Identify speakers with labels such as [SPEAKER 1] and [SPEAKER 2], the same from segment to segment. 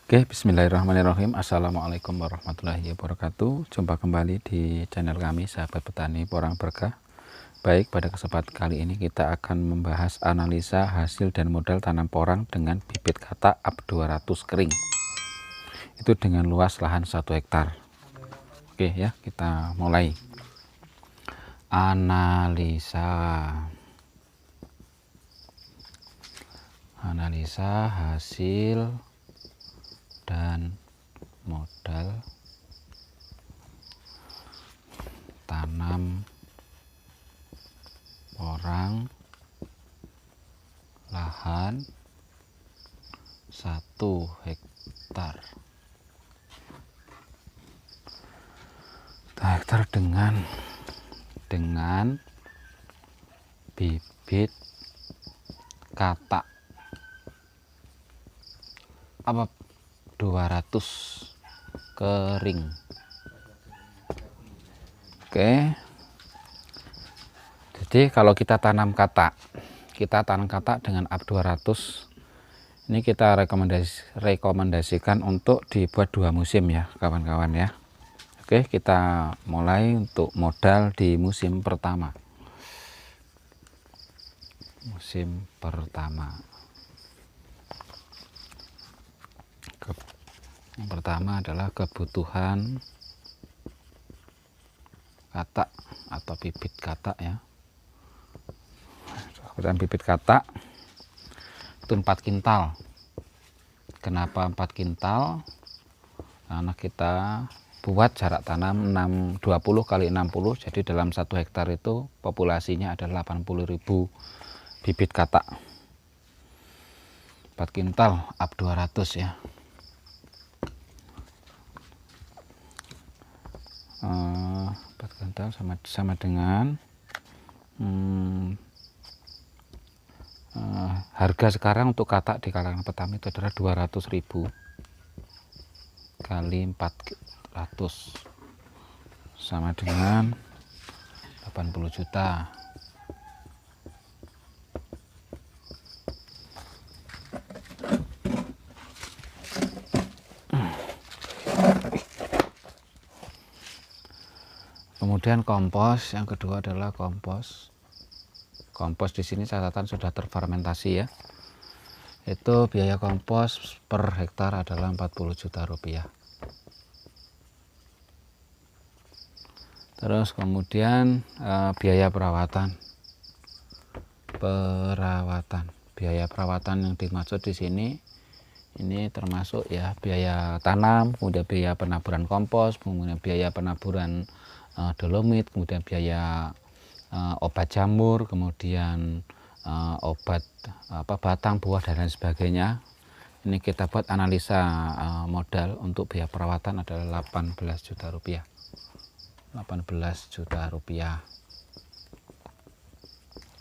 [SPEAKER 1] Oke, bismillahirrahmanirrahim. Assalamualaikum warahmatullahi wabarakatuh. Jumpa kembali di channel kami, sahabat petani porang berkah. Baik, pada kesempatan kali ini kita akan membahas analisa hasil dan modal tanam porang dengan bibit katak UP 200 kering. Itu dengan luas lahan 1 hektar. Oke ya, kita mulai. Analisa hasil dan modal tanam porang lahan 1 hektar. 1 hektar dengan bibit katak UP 200 kering. Oke, jadi kalau kita tanam katak dengan UP 200 ini kita rekomendasikan untuk dibuat 2 musim ya kawan-kawan ya. Oke, kita mulai untuk modal di musim pertama. Yang pertama adalah kebutuhan katak atau bibit katak ya. Kebutuhan bibit katak itu 4 kintal. Kenapa 4 kintal? Karena kita buat jarak tanam 20 kali 60, jadi dalam 1 hektar itu populasinya ada 80.000 bibit katak. 4 kintal UP 200 ya. 4 kintal sama dengan harga sekarang untuk katak di kalangan petani itu adalah 200.000 kali 400 sama dengan 80 juta. Kemudian kompos, yang kedua adalah kompos. Kompos di sini catatan sudah terfermentasi ya. Itu biaya kompos per hektar adalah 40 juta rupiah. Terus kemudian biaya perawatan. Biaya perawatan yang dimaksud di sini ini termasuk ya biaya tanam, kemudian biaya penaburan kompos, kemudian biaya penaburan dolomit, kemudian biaya obat jamur, kemudian obat batang, buah dan lain sebagainya. Ini kita buat analisa modal untuk biaya perawatan adalah 18 juta rupiah. 18 juta rupiah.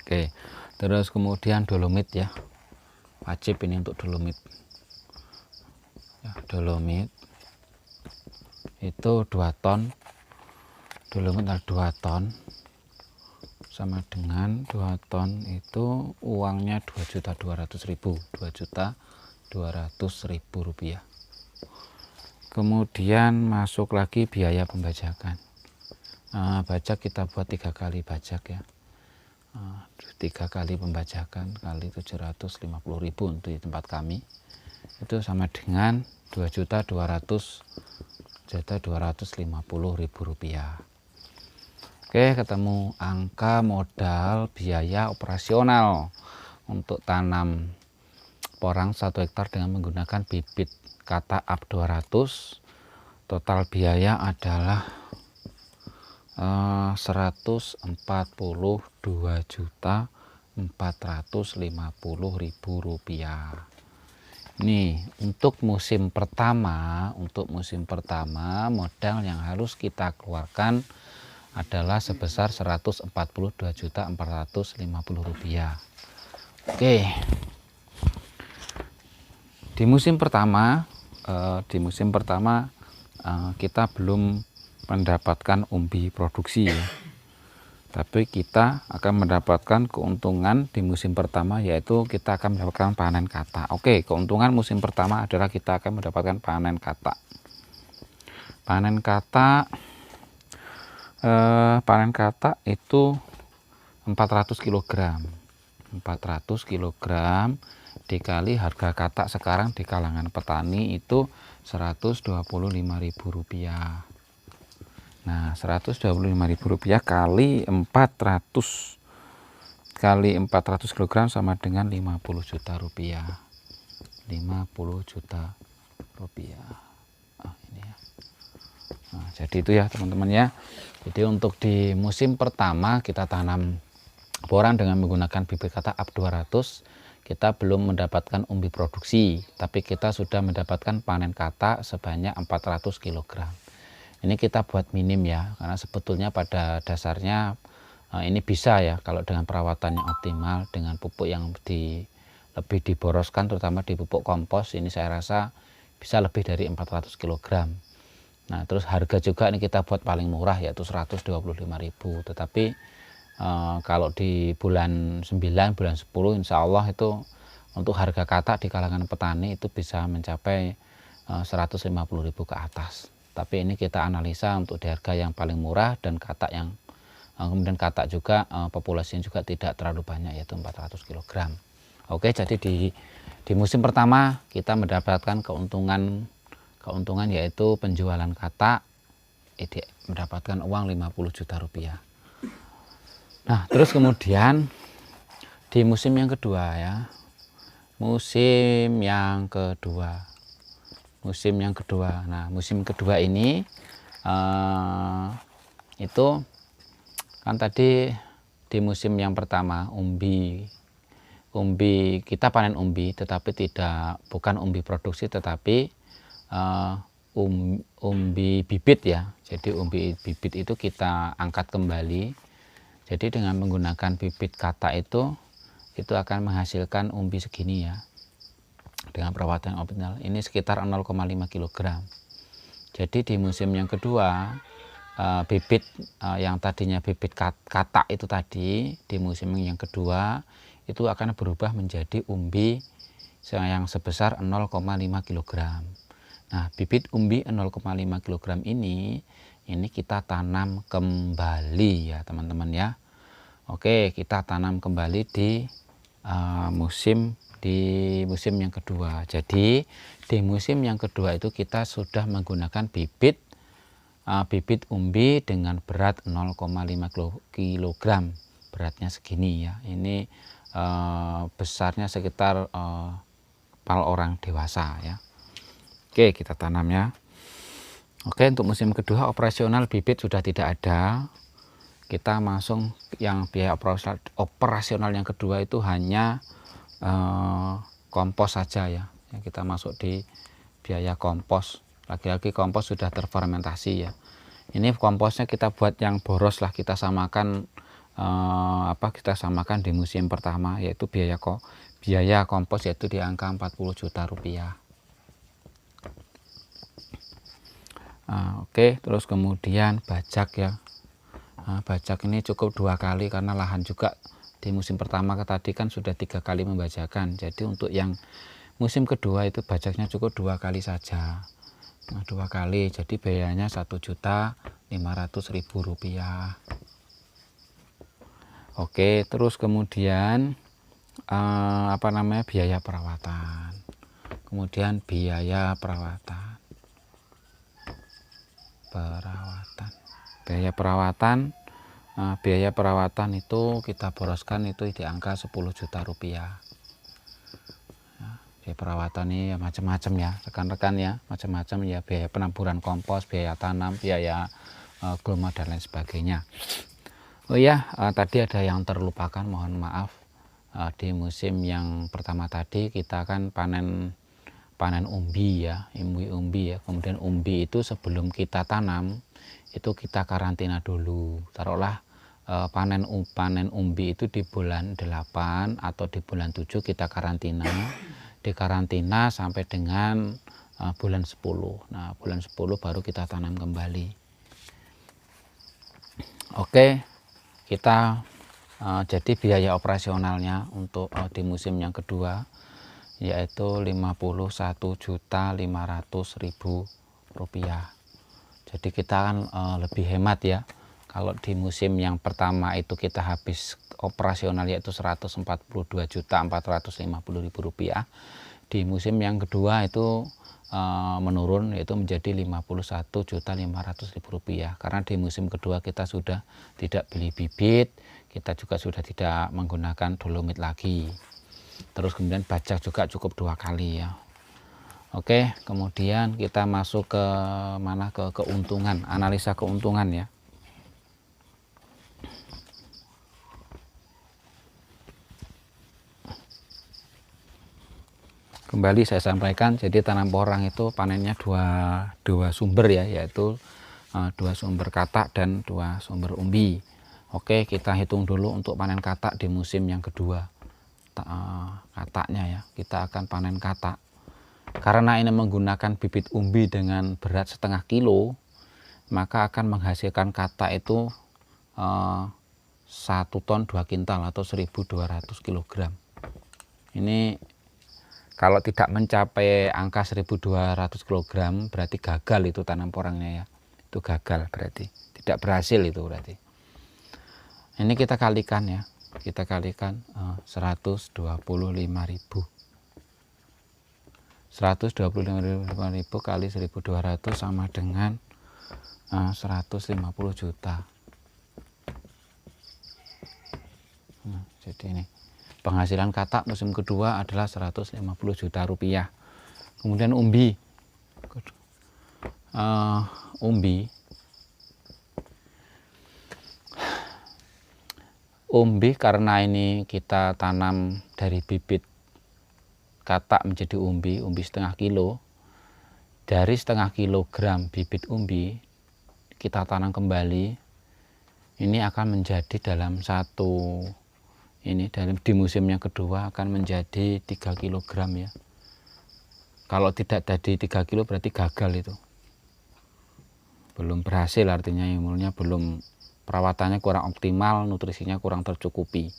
[SPEAKER 1] Oke, terus kemudian dolomit ya. Wajib ini untuk dolomit. Ya, dolomit itu 2 ton. Dolomit adalah 2 ton. Sama dengan 2 ton itu uangnya 2.200.000, 2.200.000 rupiah. Kemudian masuk lagi biaya pembajakan. Bajak kita buat 3 kali bajak ya. 3 kali pembajakan kali 750.000 untuk di tempat kami itu sama dengan 2.250.000 rupiah. Oke, ketemu angka modal biaya operasional untuk tanam porang 1 hektar dengan menggunakan bibit katak UP 200. Total biaya adalah 142.450.000 rupiah. Nih, untuk musim pertama modal yang harus kita keluarkan adalah sebesar 142.450.000 rupiah. Oke, di musim pertama kita belum mendapatkan umbi produksi ya. Tapi kita akan mendapatkan keuntungan di musim pertama, yaitu kita akan mendapatkan panen kata. Oke, keuntungan musim pertama adalah kita akan mendapatkan panen kata. Panen kata itu 400 kg. 400 kg dikali harga kata sekarang di kalangan petani itu Rp125.000. Nah, Rp125.000 kali 400 kg sama dengan 50 juta rupiah. 50 juta rupiah. Ini ya. Nah, jadi itu ya teman-teman ya. Jadi untuk di musim pertama kita tanam boran dengan menggunakan bibit kata UP 200, kita belum mendapatkan umbi produksi, tapi kita sudah mendapatkan panen kata sebanyak 400 kg. Ini kita buat minim ya, karena sebetulnya pada dasarnya ini bisa ya kalau dengan perawatan yang optimal, dengan pupuk yang lebih diboroskan, terutama di pupuk kompos, ini saya rasa bisa lebih dari 400 kg. Nah, terus harga juga ini kita buat paling murah, yaitu Rp125.000. Tetapi kalau di bulan 9, bulan 10 insya Allah itu untuk harga kata di kalangan petani itu bisa mencapai Rp150.000 ke atas. Tapi ini kita analisa untuk di harga yang paling murah dan kata yang kemudian kata juga populasinya juga tidak terlalu banyak, yaitu 400 kg. Oke, jadi di musim pertama kita mendapatkan keuntungan yaitu penjualan kata mendapatkan uang 50 juta rupiah. Nah, terus kemudian di musim yang kedua ya. Musim yang kedua. Nah, musim kedua ini itu kan tadi di musim yang pertama umbi kita panen umbi, tetapi bukan umbi produksi, tetapi umbi bibit ya. Jadi umbi bibit itu kita angkat kembali. Jadi dengan menggunakan bibit kata itu akan menghasilkan umbi segini ya. Dengan perawatan yang optimal ini sekitar 0,5 kg. Jadi di musim yang kedua bibit yang tadinya bibit kata itu tadi, di musim yang kedua itu akan berubah menjadi umbi yang sebesar 0,5 kg. Nah, bibit umbi 0,5 kg ini kita tanam kembali ya teman-teman ya. Oke, kita tanam kembali di musim yang kedua. Jadi di musim yang kedua itu kita sudah menggunakan bibit umbi dengan berat 0,5 kg, beratnya segini ya. Ini besarnya sekitar kepala orang dewasa ya. Oke, kita tanam ya. Oke, untuk musim kedua operasional bibit sudah tidak ada. Kita langsung yang biaya operasional yang kedua itu hanya kompos saja ya. Kita masuk di biaya kompos. Lagi-lagi kompos sudah terfermentasi ya. Ini komposnya kita buat yang boros lah, kita samakan di musim pertama, yaitu biaya kompos yaitu di angka 40 juta rupiah. Oke, terus kemudian bajak ya. Bajak ini cukup 2 kali karena lahan juga di musim pertama tadi kan sudah 3 kali membajakan. Jadi untuk yang musim kedua itu bajaknya cukup 2 kali saja. Nah, 2 kali, jadi biayanya Rp1.500.000. Oke, terus kemudian biaya perawatan. Kemudian biaya perawatan. Biaya perawatan itu kita boroskan itu di angka 10 juta rupiah. Biaya perawatan ini ya macam-macam ya rekan-rekan ya, macam-macam ya, biaya penaburan kompos, biaya tanam, biaya gulma dan lain sebagainya. Oh ya, tadi ada yang terlupakan, mohon maaf. Di musim yang pertama tadi kita kan panen umbi ya, umbi ya. Kemudian umbi itu sebelum kita tanam itu kita karantina dulu. Taruhlah panen umbi itu di bulan 8 atau di bulan 7 kita karantina. Dikarantina sampai dengan bulan 10. Nah, bulan 10 baru kita tanam kembali. Oke. kita jadi biaya operasionalnya untuk di musim yang kedua yaitu Rp51.500.000. Jadi kita kan lebih hemat ya. Kalau di musim yang pertama itu kita habis operasional yaitu Rp142.450.000. Di musim yang kedua itu menurun yaitu menjadi Rp51.500.000, karena di musim kedua kita sudah tidak beli bibit, kita juga sudah tidak menggunakan dolomit lagi. Terus kemudian bajak juga cukup 2 kali ya. Oke, kemudian kita masuk ke mana, ke keuntungan, analisa keuntungan ya. Kembali saya sampaikan, jadi tanam porang itu panennya dua sumber ya, yaitu 2 sumber katak dan 2 sumber umbi. Oke, kita hitung dulu untuk panen katak di musim yang kedua. Kataknya ya, kita akan panen katak. Karena ini menggunakan bibit umbi dengan berat 0,5 kilo, maka akan menghasilkan katak itu 1 ton 2 kintal atau 1.200 kg. Ini kalau tidak mencapai angka 1.200 kg berarti gagal itu tanam porangnya ya. Itu gagal berarti, tidak berhasil itu berarti. Ini kita kalikan ya, kita kalikan 125.000. 125.000 kali 1.200 sama dengan 150 juta. Jadi ini penghasilan katak musim kedua adalah 150 juta rupiah. Kemudian umbi, umbi karena ini kita tanam dari bibit katak menjadi umbi 0,5 kilo. Dari 0,5 kilogram bibit umbi kita tanam kembali, ini akan menjadi dalam di musim yang kedua akan menjadi 3 kg ya. Kalau tidak tadi 3 kilo berarti gagal itu, belum berhasil, artinya ilmunya belum, perawatannya kurang optimal, nutrisinya kurang tercukupi.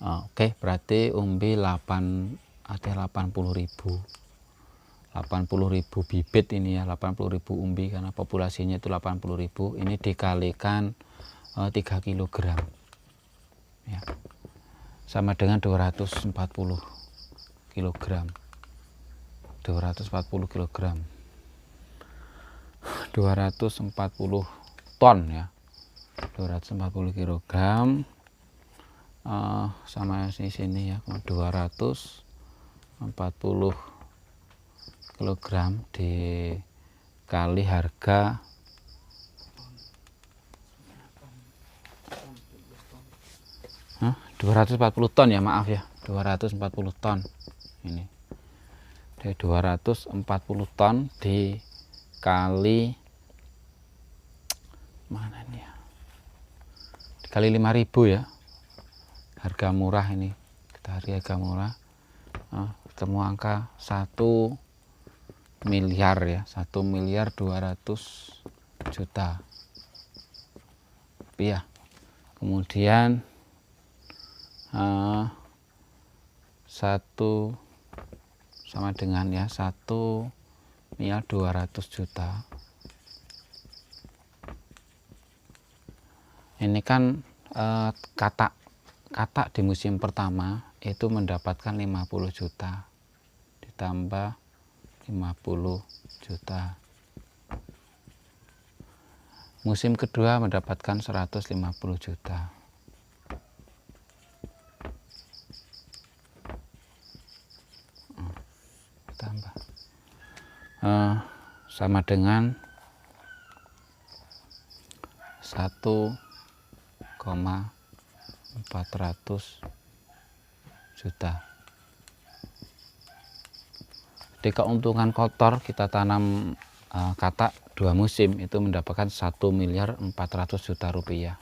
[SPEAKER 1] Oke, berarti umbi ada 80.000 bibit ini ya, 80.000 umbi karena populasinya itu 80.000. Ini dikalikan 3 kg ya, sama dengan 240 kg. 240 ton ya, 240 kg sama di sini ya, 240 kg dikali harga 240 ton ya, maaf ya, 240 ton ini. Dari 240 ton dikali mana ini ya, dikali 5.000 ya, harga murah ini, kita harga murah, ketemu angka 1 miliar ya, 1.200.000.000 rupiah. Kemudian 1 sama dengan ya 1.200.000.000. Ini kan katak di musim pertama itu mendapatkan 50 juta ditambah 50 juta. Musim kedua mendapatkan 150 juta. Tambah sama dengan 1,400 juta. Di keuntungan kotor kita tanam katak 2 musim itu mendapatkan 1.400.000.000 rupiah.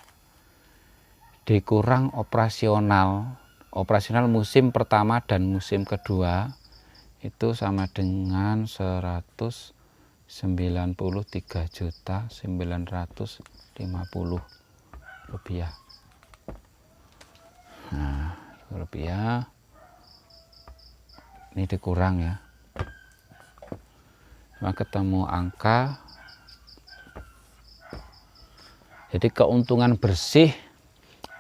[SPEAKER 1] Dikurang operasional musim pertama dan musim kedua itu sama dengan 193.920.000 rupiah. Nah, rupiah ini dikurang ya, maka ketemu angka. Jadi keuntungan bersih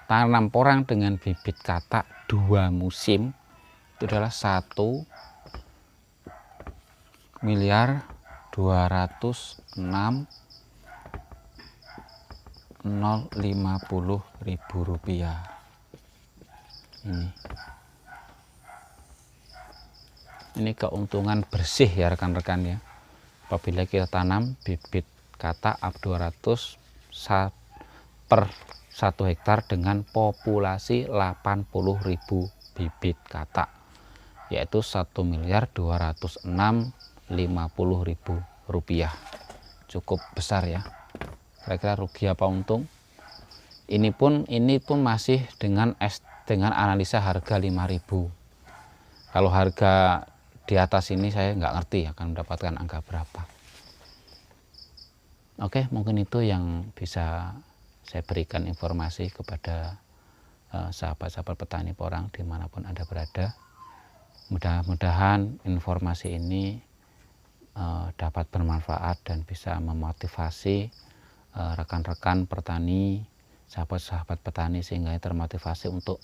[SPEAKER 1] tanam porang dengan bibit katak 2 musim itu adalah 1.206.050.000 rupiah. Ini keuntungan bersih ya rekan-rekan ya, apabila kita tanam bibit katak AB200 per 1 hektar dengan populasi 80.000 bibit katak, yaitu 1.206.050.000 rupiah. Cukup besar ya. Kira-kira rugi apa untung? Ini pun masih dengan analisa harga 5.000. Kalau harga di atas ini saya nggak ngerti akan mendapatkan angka berapa. Oke, mungkin itu yang bisa saya berikan informasi kepada sahabat-sahabat petani porang dimanapun Anda berada. Mudah-mudahan informasi ini dapat bermanfaat dan bisa memotivasi rekan-rekan petani, sahabat-sahabat petani, sehingga termotivasi untuk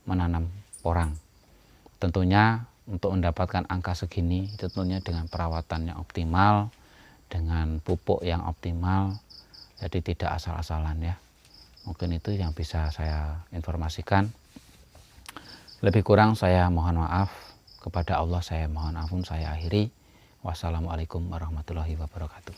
[SPEAKER 1] menanam porang. Tentunya untuk mendapatkan angka segini tentunya dengan perawatan yang optimal, dengan pupuk yang optimal, jadi tidak asal-asalan ya. Mungkin itu yang bisa saya informasikan. Lebih kurang saya mohon maaf, kepada Allah saya mohon ampun, saya akhiri. Wassalamualaikum warahmatullahi wabarakatuh.